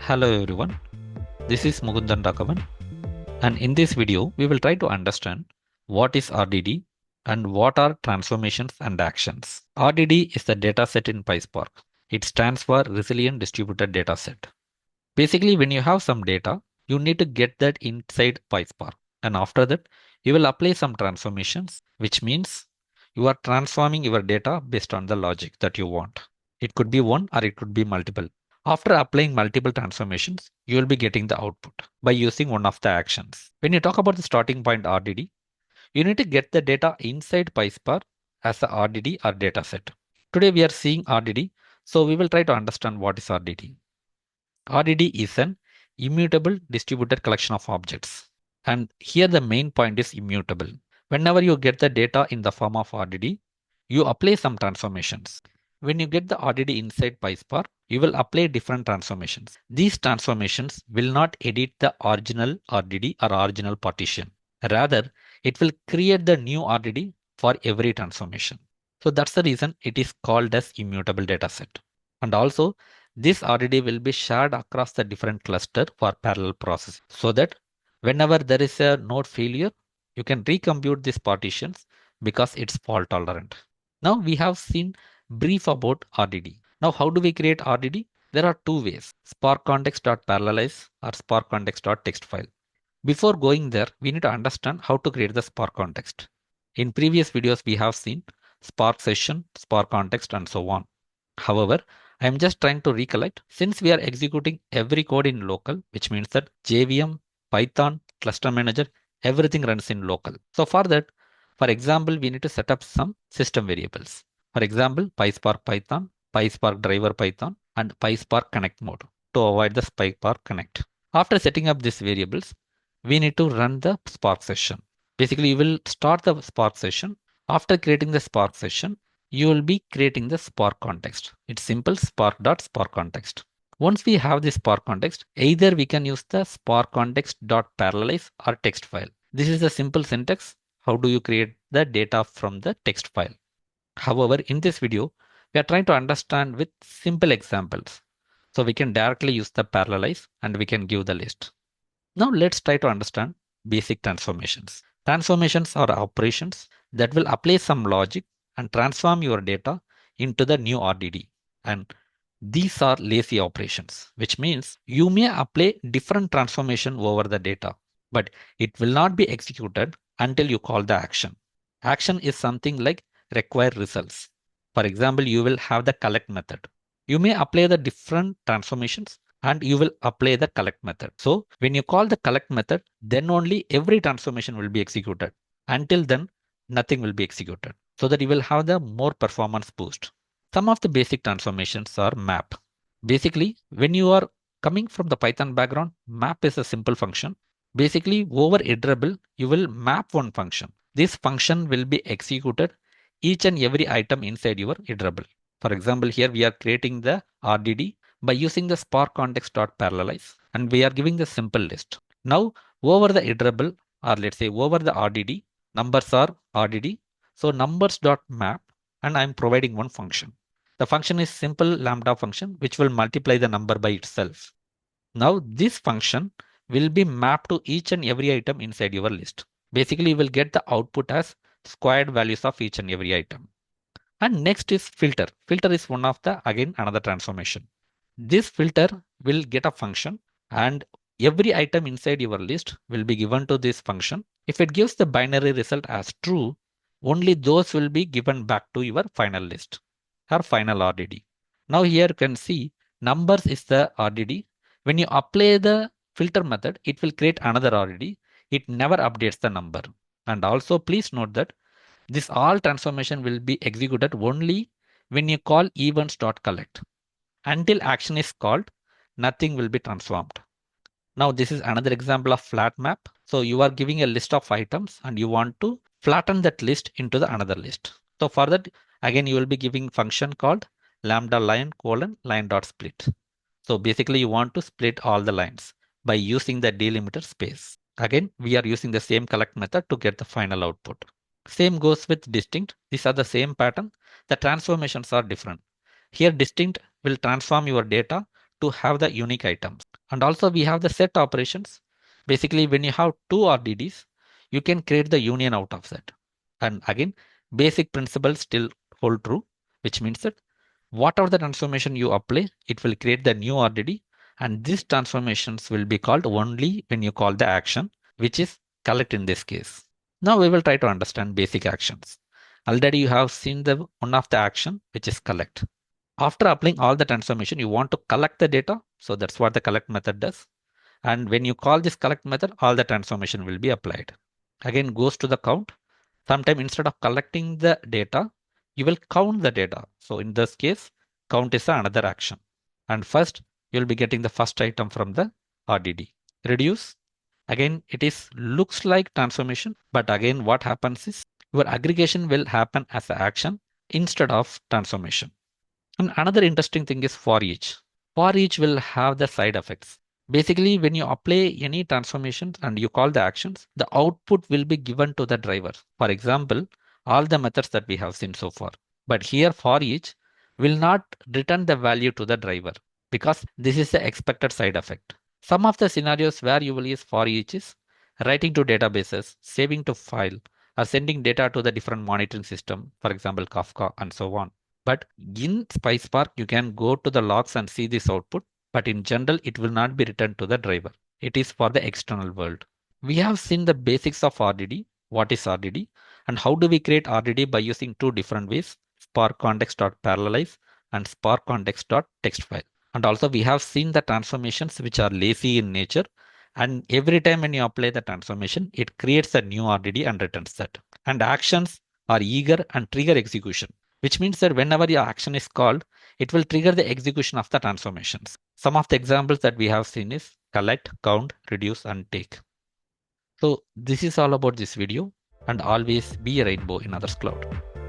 Hello everyone, this is Mugundan Raghavan, and in this video we will try to understand what is RDD and what are transformations and actions. RDD is the dataset in PySpark. It stands for Resilient Distributed Dataset. Basically, when you have some data, you need to get that inside PySpark, and after that you will apply some transformations, which means you are transforming your data based on the logic that you want. It could be one or it could be multiple. After applying multiple transformations, you will be getting the output by using one of the actions. When you talk about the starting point RDD, you need to get the data inside PySpark as a RDD or dataset. Today we are seeing RDD, so we will try to understand what is RDD. RDD is an immutable distributed collection of objects. And here the main point is immutable. Whenever you get the data in the form of RDD, you apply some transformations. When you get the RDD inside PySpark, you will apply different transformations. These transformations will not edit the original RDD or original partition. Rather, it will create the new RDD for every transformation. So that's the reason it is called as immutable dataset. And also, this RDD will be shared across the different cluster for parallel processing so that whenever there is a node failure, you can recompute these partitions because it's fault tolerant. Now we have seen brief about RDD. Now how do we create RDD? There are two ways, spark context.parallelize or spark context.text file. Before going there, we need to understand how to create the spark context. In previous videos, we have seen spark session, spark context, and so on. However, I am just trying to recollect since we are executing every code in local, which means that JVM, Python, cluster manager, everything runs in local. So for that, for example, we need to set up some system variables. For example, PySpark Python, PySpark driver Python, and PySpark connect mode to avoid the PySpark connect. After setting up these variables, we need to run the Spark session. Basically, you will start the Spark session. After creating the Spark session, you will be creating the Spark context. It's simple spark.spark context. Once we have the Spark context, either we can use the spark context.parallelize or text file. This is a simple syntax. How do you create the data from the text file? However, in this video, we are trying to understand with simple examples. So we can directly use the parallelize and we can give the list. Now let's try to understand basic transformations. Transformations are operations that will apply some logic and transform your data into the new RDD. And these are lazy operations, which means you may apply different transformation over the data, but it will not be executed until you call the action. Action is something like require results. For example, you will have the collect method. You may apply the different transformations and you will apply the collect method. So when you call the collect method, then only every transformation will be executed. Until then, nothing will be executed so that you will have the more performance boost. Some of the basic transformations are map. Basically, when you are coming from the Python background, map is a simple function. Basically, over iterable, you will map one function. This function will be executed each and every item inside your iterable. For example, here we are creating the RDD by using the spark context.parallelize and we are giving the simple list. Now over the iterable or let's say over the RDD, numbers are RDD. So numbers.map and I'm providing one function. The function is simple lambda function which will multiply the number by itself. Now this function will be mapped to each and every item inside your list. Basically, you will get the output as squared values of each and every item. And next is filter. Filter is one of the, again, another transformation. This filter will get a function and every item inside your list will be given to this function. If it gives the binary result as true, only those will be given back to your final list or final RDD. Now here you can see numbers is the RDD. When you apply the filter method, it will create another RDD. It never updates the number. And also please note that this all transformation will be executed only when you call events.collect. Until action is called, nothing will be transformed. Now this is another example of flat map. So you are giving a list of items and you want to flatten that list into the another list. So for that, again, you will be giving function called lambda line colon line dot split. So basically you want to split all the lines by using the delimiter space. Again, we are using the same collect method to get the final output. Same goes with distinct. These are the same pattern. The transformations are different. Here distinct will transform your data to have the unique items. And also we have the set operations. Basically, when you have two RDDs, you can create the union out of that. And again, basic principles still hold true, which means that whatever the transformation you apply, it will create the new RDD. And these transformations will be called only when you call the action, which is collect in this case. Now we will try to understand basic actions. Already you have seen the one of the action, which is collect. After applying all the transformation, you want to collect the data. So that's what the collect method does. And when you call this collect method, all the transformation will be applied. Again, goes to the count. Sometime instead of collecting the data, you will count the data. So in this case, count is another action. And first, you'll be getting the first item from the RDD. Reduce. Again, it is looks like transformation, but again, what happens is your aggregation will happen as an action instead of transformation. And another interesting thing is for each. For each will have the side effects. Basically, when you apply any transformations and you call the actions, the output will be given to the driver. For example, all the methods that we have seen so far. But here for each will not return the value to the driver because this is the expected side effect. Some of the scenarios where you will use for each is writing to databases, saving to file, or sending data to the different monitoring system, for example, Kafka and so on. But in PySpark, you can go to the logs and see this output. But in general, it will not be returned to the driver. It is for the external world. We have seen the basics of RDD. What is RDD? And how do we create RDD by using two different ways, Spark context.parallelize and Spark context.textfile. And also we have seen the transformations which are lazy in nature. And every time when you apply the transformation, it creates a new RDD and returns that. And actions are eager and trigger execution, which means that whenever your action is called, it will trigger the execution of the transformations. Some of the examples that we have seen is collect, count, reduce, and take. So this is all about this video, and always be a rainbow in others' cloud.